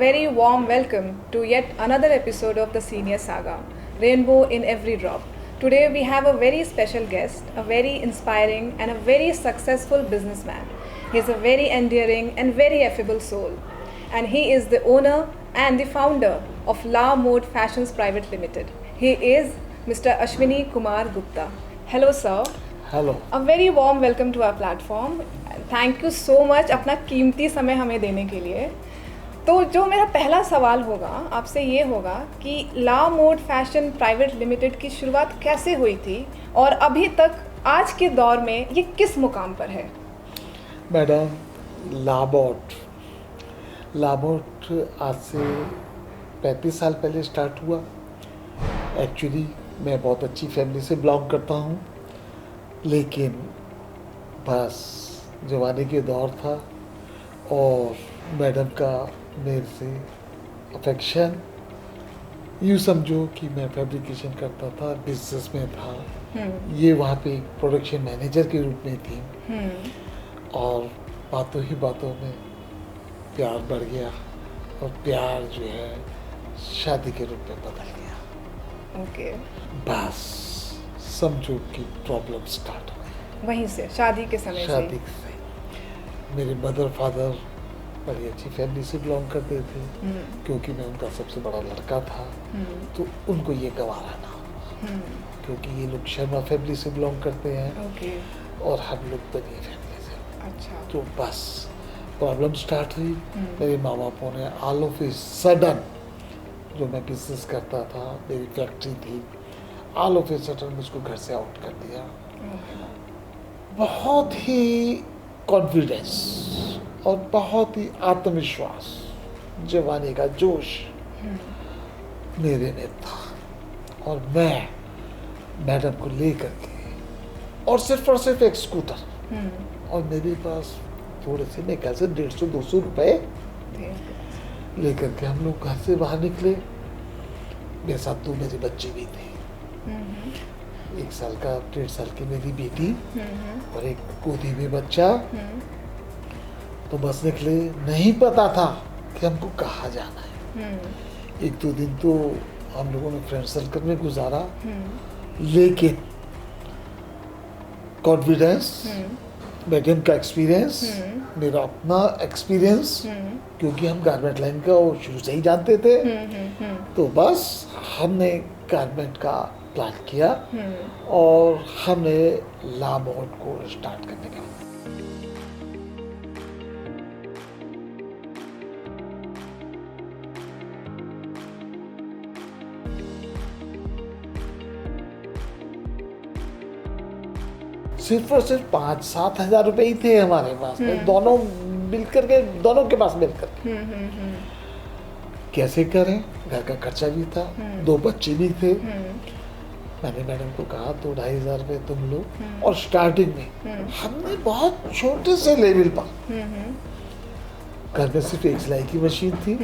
very warm welcome to yet another episode of the Senior Saga, Rainbow in Every Drop. Today we have a very special guest, a very inspiring and a very successful businessman. He is a very endearing and very affable soul. And he is the owner and the founder of La Mode Fashions Private Limited. He is Mr. Ashwini Kumar Gupta. Hello sir. Hello. A very warm welcome to our platform. Thank you so much अपना कीमती समय हमें देने के लिए। तो जो मेरा पहला सवाल होगा आपसे ये होगा कि ला मोड फैशन प्राइवेट लिमिटेड की शुरुआत कैसे हुई थी और अभी तक आज के दौर में ये किस मुकाम पर है? मैडम, लाबोट आज से 35 साल पहले स्टार्ट हुआ। एक्चुअली मैं बहुत अच्छी फैमिली से बिलोंग करता हूँ, लेकिन बस जवानी के दौर था और मैडम का मेरे से अफेक्शन, यूँ समझो कि मैं फैब्रिकेशन करता था, बिजनेस में था, ये वहाँ पे प्रोडक्शन मैनेजर के रूप में थी और बातों ही बातों में प्यार बढ़ गया और प्यार जो है शादी के रूप में बदल गया। ओके। बस समझो कि प्रॉब्लम स्टार्ट हो गई वहीं से शादी के समय शादी से। मेरे मदर फादर बड़ी अच्छी फैमिली से बिलोंग करते थे, क्योंकि मैं उनका सबसे बड़ा लड़का था, तो उनको ये गवारा ना हुआ, क्योंकि ये लोग शर्मा फैमिली से बिलोंग करते हैं और हम लोग बनी फैमिली से। अच्छा। तो बस प्रॉब्लम स्टार्ट हुई। मेरे माँ बापों ने ऑल ऑफ ए सडन, जो मैं बिजनेस करता था, मेरी फैक्ट्री थी, ऑल ऑफ ए सडन मुझको घर से आउट कर दिया। बहुत ही कॉन्फिडेंस और बहुत ही आत्मविश्वास, जवानी का जोश मेरे में था और मैं मैडम को लेकर के और सिर्फ एक स्कूटर और मेरे पास थोड़े से, मैं ख्याल से 150-200 रुपए लेकर के हम लोग घर से बाहर निकले। मेरे साथ 2 मेरे बच्चे भी थे, 1 साल का 1.5 साल की मेरी बेटी और एक गोदी में बच्चा। तो बस निकले, नहीं पता था कि हमको कहाँ जाना है। 1-2 दिन तो हम लोगों ने फ्रेंड सर्कल में गुजारा, लेकिन कॉन्फिडेंस, मैडम का एक्सपीरियंस, मेरा अपना एक्सपीरियंस, क्योंकि हम गारमेंट लाइन का शुरू से ही जानते थे, तो बस हमने गारमेंट का प्लान किया और हमने ला मोड को स्टार्ट करने का। सिर्फ और सिर्फ 5-7 हज़ार रुपए ही थे हमारे पास में, दोनों के पास मिलकर कैसे करें, घर का खर्चा भी था, 2 बच्चे भी थे। मैंने मैडम को कहा 2-2.5 हज़ार रुपये तुम लो, और स्टार्टिंग में हमने बहुत छोटे से लेवल पर, घर में सिर्फ एक सिलाई की मशीन थी,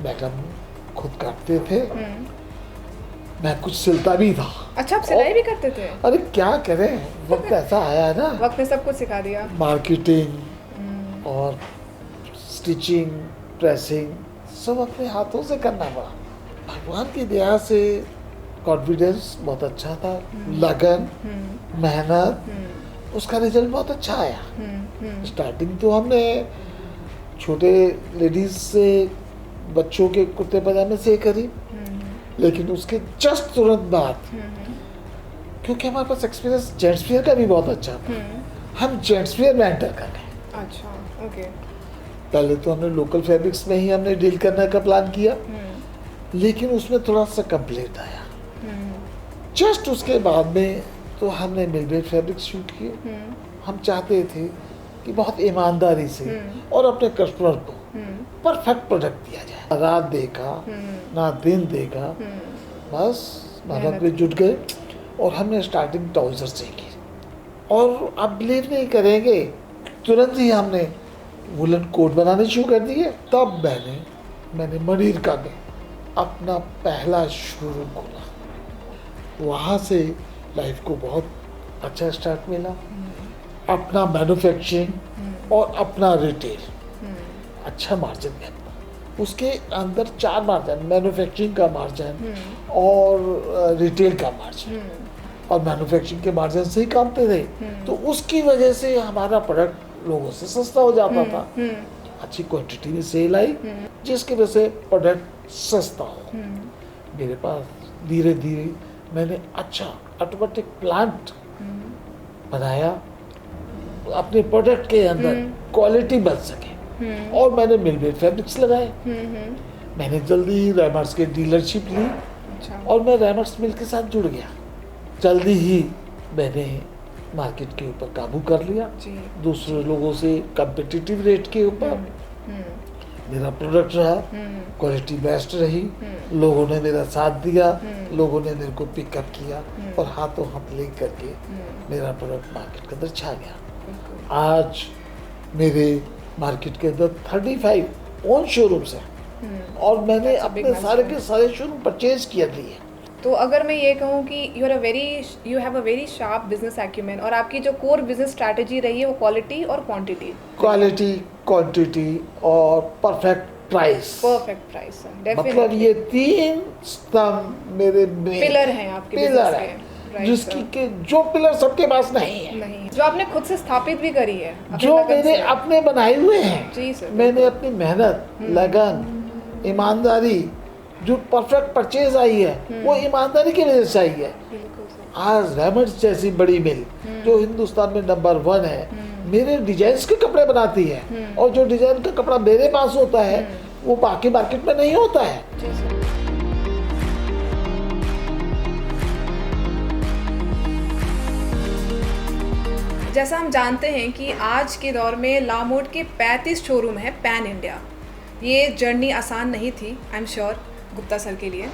मैडम खुद काटते थे, मैं कुछ सिलता भी था। अच्छा, आप सिलाई भी करते थे? अरे क्या करें, वक्त ऐसा आया है ना, वक्त ने सब कुछ सिखा दिया। मार्केटिंग और स्टिचिंग, प्रेसिंग सब अपने हाथों से करना पड़ा। भगवान की दया से कॉन्फिडेंस बहुत अच्छा था, लगन, मेहनत, उसका रिजल्ट बहुत अच्छा आया। स्टार्टिंग तो हमने छोटे लेडीज से, बच्चों के कुर्ते पजामे से करी, लेकिन उसके जस्ट तुरंत बाद, क्योंकि हमारे पास एक्सपीरियंस जेंट्स वेयर का भी बहुत अच्छा था, हम जेंट्स वेयर में एंटर कर गए। अच्छा, ओके। पहले तो हमने लोकल फैब्रिक्स में ही हमने डील करने का प्लान किया, लेकिन उसमें थोड़ा सा कंप्लेंट आया। जस्ट उसके बाद में तो हमने मिलवेट फैब्रिक्स शुरू किए। हम चाहते थे कि बहुत ईमानदारी से और अपने कस्टमर को परफेक्ट प्रोडक्ट दिया जाए। रात देखा ना दिन देखा, बस मेहनत में जुट गए और हमने स्टार्टिंग ट्राउजर से की। और आप बिलीव नहीं करेंगे, तुरंत ही हमने वुलन कोट बनाने शुरू कर दिए। तब मैंने मनीरका में अपना पहला शोरूम खोला। वहाँ से लाइफ को बहुत अच्छा स्टार्ट मिला, अपना मैन्युफैक्चरिंग और अपना रिटेल, अच्छा मार्जिन है। उसके अंदर 4 मार्जिन, मैन्युफैक्चरिंग का मार्जिन और रिटेल का मार्जिन, और मैन्युफैक्चरिंग के मार्जिन से ही कामते थे। तो उसकी वजह से हमारा प्रोडक्ट लोगों से सस्ता हो जाता था। अच्छी क्वांटिटी में सेल आई, जिसकी वजह से प्रोडक्ट सस्ता हो। मेरे पास धीरे धीरे मैंने अच्छा ऑटोमेटिक प्लांट बनाया, अपने प्रोडक्ट के अंदर क्वालिटी बन सके, और मैंने मिलमेड फैब्रिक्स लगाए। मैंने जल्दी ही रेमर्स के डीलरशिप ली, और मैं रेमर्स मिल के साथ जुड़ गया। जल्दी ही मैंने मार्केट के ऊपर काबू कर लिया, दूसरे लोगों से कम्पिटिटिव रेट के ऊपर मेरा प्रोडक्ट रहा, क्वालिटी बेस्ट रही, लोगों ने मेरा साथ दिया, लोगों ने मेरे को पिकअप किया, और हाथों हाथ ले करके मेरा प्रोडक्ट मार्केट के अंदर छा गया। आज मेरे मार्केट के अंदर 35 ओन शोरूम्स हैं, और मैंने अपने सारे के सारे शोरूम परचेज किए लिए। तो अगर मैं ये कहूँ कि you have a very sharp business acumen, और आपकी जो कोर बिजनेस स्ट्रैटेजी रही है वो क्वालिटी और क्वांटिटी, क्वांटिटी और परफेक्ट प्राइस, मतलब ये 3 स्तंभ मेरे पिलर हैं आपके पिलर है, जिसकी के जो पिलर सबके पास नहीं है, जो आपने खुद से स्थापित भी करी है, जो मेरे अपने बनाए हुए हैं। जी सर, मैंने अपनी मेहनत, लगन, ईमानदारी, जो परफेक्ट परचेज आई है वो ईमानदारी की वजह से आई है। आज रेमंड्स जैसी बड़ी मिल जो हिंदुस्तान में नंबर 1 है, मेरे डिजाइन के कपड़े बनाती है, और जो डिजाइन का कपड़ा मेरे पास होता है वो बाकी मार्केट में नहीं होता है। जैसा हम जानते हैं कि आज के दौर में लामोड के 35 शोरूम है पैन इंडिया। ये जर्नी आसान नहीं थी, I am sure Gupta sir के लिए।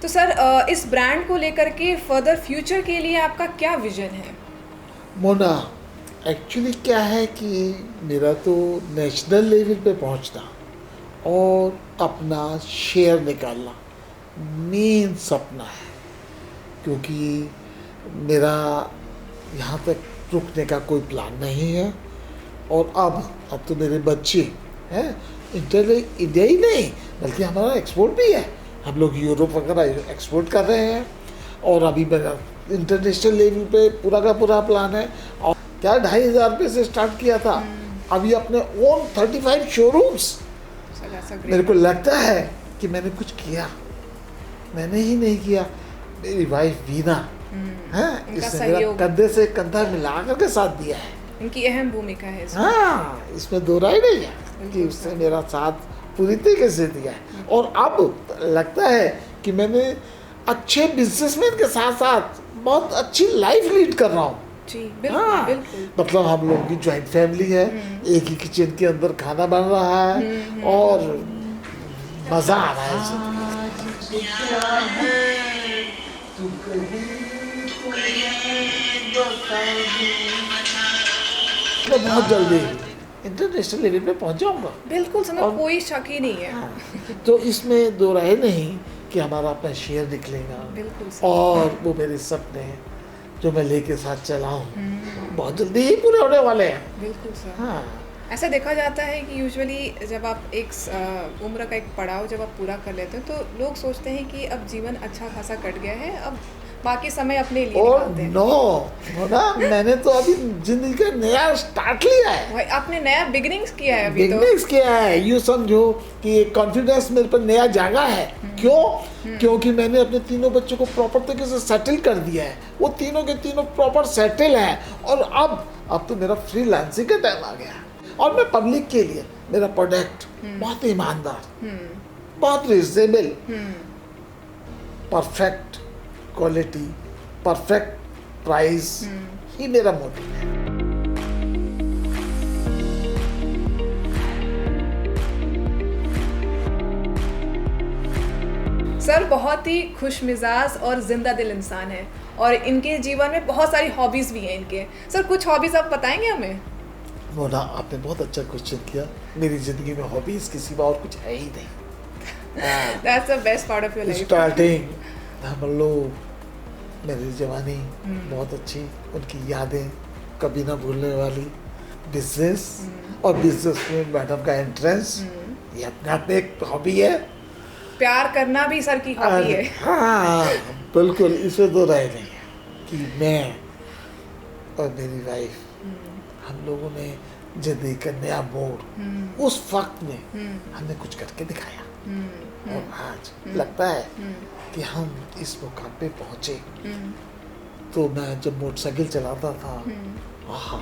तो सर, इस ब्रांड को लेकर के फर्दर फ्यूचर के लिए आपका क्या विजन है? मोना, एक्चुअली क्या है कि मेरा तो नेशनल लेवल पे पहुंचना और अपना शेयर निकालना मेन सपना है, क्योंकि मेरा यहाँ तक रुकने का कोई प्लान नहीं है। और अब तो मेरे बच्चे हैं, इंडिया ही नहीं बल्कि हमारा एक्सपोर्ट भी है, हम लोग यूरोप वगैरह एक्सपोर्ट कर रहे हैं, और अभी मेरा इंटरनेशनल लेवल पे पूरा का पूरा प्लान है। और क्या 2,500 रुपये से स्टार्ट किया था, अभी अपने ओन 35 शोरूम्स। मेरे को लगता है कि मैंने कुछ किया, मैंने ही नहीं किया, मेरी वाइफ वीना है, इसने मेरा कंधे से कंधा मिला करके साथ दिया है। इनकी अहम भूमिका है इसमें। हाँ, इसमें दो राय नहीं है कि उसने मेरा साथ पूरी तरीके से दिया है। और अब लगता है कि मैंने अच्छे बिजनेसमैन के साथ साथ बहुत अच्छी लाइफ लीड कर रहा हूँ। जी, बिल्कुल, बिल्कुल। मतलब हम लोगों की जॉइंट फैमिली है, एक ही किचन के अंदर खाना बन रहा है, और मज़ा आ रहा है। मैं बहुत जल्दी इंटरनेशनल लेवल पे पहुंच जाऊंगा। बिल्कुल, समय कोई शक ही नहीं है। हाँ, तो इसमें दो राय नहीं कि हमारा अपना शेयर निकलेगा। बिल्कुल। और वो मेरे सपने जो मैं लेके साथ चला हूँ बहुत जल्दी ही पूरे होने वाले हैं। बिल्कुल सर। हाँ, ऐसा देखा जाता है कि यूजुअली जब आप एक उम्र का एक पड़ाव जब आप पूरा कर लेते हैं तो लोग सोचते हैं कि अब जीवन अच्छा खासा कट गया है, अब बाकी समय अपने लिए निकालते हैं। नो ना, मैंने तो अभी जिंदगी का नया स्टार्ट लिया है। भाई, आपने नया बिगिनिंग्स किया है अभी। बिगिनिंग्स किया है, यूँ समझो कि कॉन्फिडेंस मेरे पर नया जागा है। क्यों? क्योंकि मैंने अपने तीनों बच्चों को प्रॉपर तरीके से सेटल कर दिया है, वो तीनों के तीनों प्रॉपर सेटल है। और अब तो मेरा फ्रीलांसिंग का टाइम आ गया, और मैं पब्लिक के लिए मेरा प्रोडक्ट बहुत ईमानदार, बहुत reasonable, perfect quality, perfect price ही मेरा मोटिव है। सर बहुत ही खुश मिजाज और जिंदा दिल इंसान है, और इनके जीवन में बहुत सारी हॉबीज भी हैं इनके। सर, कुछ हॉबीज आप बताएंगे हमें? मोना, आपने बहुत अच्छा क्वेश्चन किया। मेरी जिंदगी में हॉबीज के सिवा और कुछ है ही नहीं। That's the best part of your life. Starting हम लोग, मेरी जवानी बहुत अच्छी, उनकी यादें कभी ना भूलने वाली, बिजनेस और बिजनेस में मैडम का एंट्रेंस, ये अपने आप में एक हॉबी है। प्यार करना भी सर की हॉबी है। हाँ बिल्कुल, इसमें तो राय नहीं है कि मैं और मेरी वाइफ, हम लोगों ने जिंदगी का नया मोड़ उस वक्त में हमने कुछ करके दिखाया, और आज लगता है कि हम इस मुकाम पे पहुंचे। तो मैं जब मोटरसाइकिल चलाता था, आहा,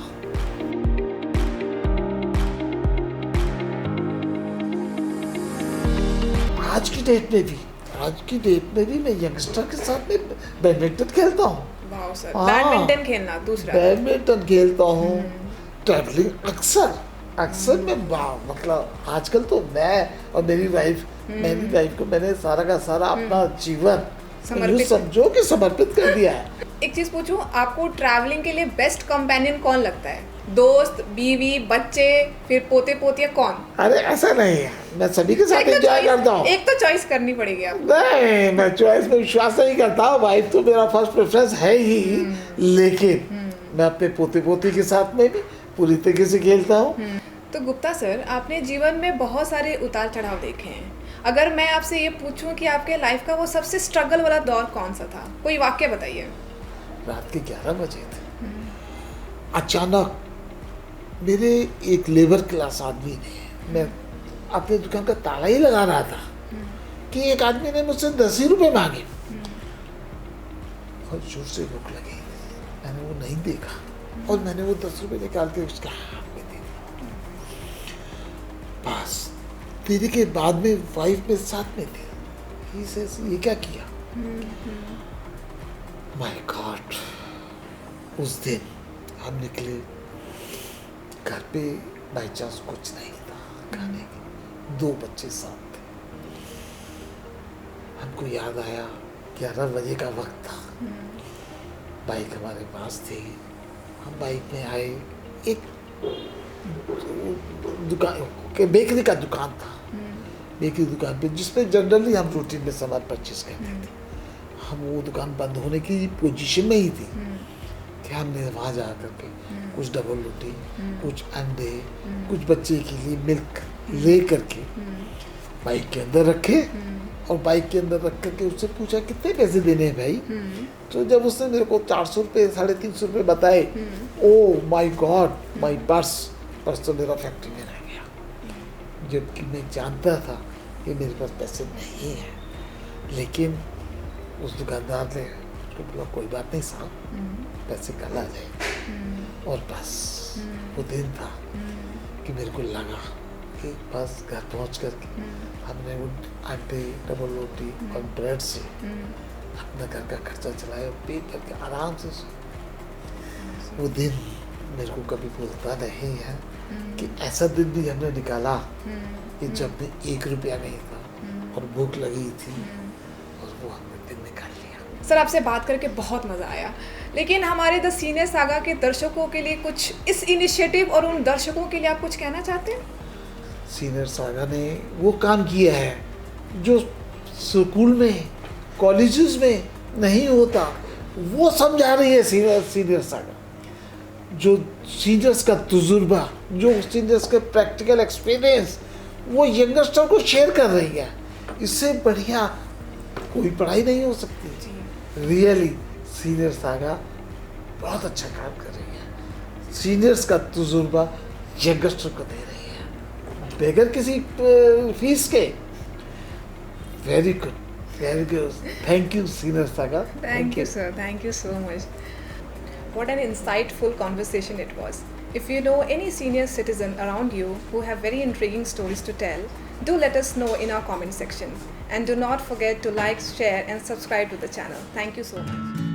आज की डेट में भी मैं यंगस्टर के साथ में बैडमिंटन खेलता हूँ। वाह सर, हाँ। बैडमिंटन खेलना दूसरा। बैडमिंटन खेलता हूँ, ट्रैवलिंग अक्सर मैं मतलब आजकल तो मैं और मेरी वाइफ को मैंने सारा का सारा अपना जीवन यूँ समझो कि समर्पित कर दिया है। एक चीज पूछूं, आपको ट्रैवलिंग के लिए बेस्ट कंपेनियन कौन लगता है? दोस्त, बीवी, बच्चे, फिर पोते पोतिया, कौन? अरे ऐसा नहीं है, मैं सभी के साथ एंजॉय करता हूँ। एक तो चॉइस करनी पड़ेगी आपको। नहीं, मैं चॉइस में विश्वास नहीं करता, वाइफ तो मेरा फर्स्ट प्रेफरेंस है ही, लेकिन मैं अपने पोते पोती के साथ में भी पूरी तरीके से खेलता हूँ। तो गुप्ता सर, आपने जीवन में बहुत सारे उतार चढ़ाव देखे हैं। अगर मैं आपसे ये पूछूं कि आपके लाइफ का वो सबसे स्ट्रगल वाला दौर कौन सा था, कोई वाक्य बताइए। रात के 11 बजे थे, अचानक मेरे एक लेबर क्लास आदमी ने, मैं अपने दुकान का ताला ही लगा रहा था कि एक आदमी ने मुझसे 10 ही रुपये मांगे, और जोर से भूख लगी, मैंने वो नहीं देखा और मैंने वो 10 रुपये निकाल के उसके हाथ में दे दिए। बस देने के बाद में वाइफ मेरे साथ में थी, ये क्या किया? माय गॉड, उस दिन हम निकले, घर पे बाई चांस कुछ नहीं था खाने के, 2 बच्चे साथ थे। हमको याद आया 11 बजे का वक्त था, बाइक हमारे पास थी, हम बाइक में आए, एक दुकान के बेकरी का दुकान था, बेकरी दुकान पे जिसपे जनरली हम रूटीन में सामान परचेज करते थे। हम वो दुकान बंद होने की पोजीशन में ही थी कि हमने वहाँ जा करके कुछ डबल रोटी, कुछ अंडे, कुछ बच्चे के लिए मिल्क ले करके बाइक के अंदर रखे, और बाइक के अंदर रख करके उससे पूछा कितने पैसे देने हैं भाई। तो जब उसने मेरे को 400 रुपये 350 रुपये बताए, oh my God, my purse तो मेरा फैक्ट्री में रह गया, जबकि मैं जानता था कि मेरे पास पैसे नहीं हैं। लेकिन उस दुकानदार ने उसको बोला कोई बात नहीं साहब, पैसे कल आ जाए। और बस वो दिन था कि मेरे को लगा कि बस घर पहुंच करके हमने वो अंडे, डबल रोटी और ब्रेड से अपना घर का खर्चा चलाया, पेट भर के आराम से सोए। वो दिन मेरे को कभी भूलता नहीं है कि ऐसा दिन भी हमने निकाला कि जब में 1 रुपया नहीं था और भूख लगी थी, और वो हमने दिन निकाल लिया। सर, आपसे बात करके बहुत मज़ा आया, लेकिन हमारे द सीनियर सागा के दर्शकों के लिए कुछ इस इनिशिएटिव और उन दर्शकों के लिए आप कुछ कहना चाहते हैं? सीनियर सागा ने वो काम किया है जो स्कूल में, कॉलेजेस में नहीं होता, वो समझा रही है सीनियर सागा। जो सीनियर्स का तजुर्बा, जो सीनियर्स का प्रैक्टिकल एक्सपीरियंस, वो यंगस्टर को शेयर कर रही है। इससे बढ़िया कोई पढ़ाई नहीं हो सकती। रियली सीनियर सागा बहुत अच्छा काम कर रही है, सीनियर्स का तजुर्बा यंगस्टर को दे रही है बगैर किसी फीस के। Very good, very good. Thank you, Senior Saga. Thank you, sir. Thank you so much. What an insightful conversation it was. If you know any senior citizen around you who have very intriguing stories to tell, do let us know in our comment section. And do not forget to like, share and subscribe to the channel. Thank you so much.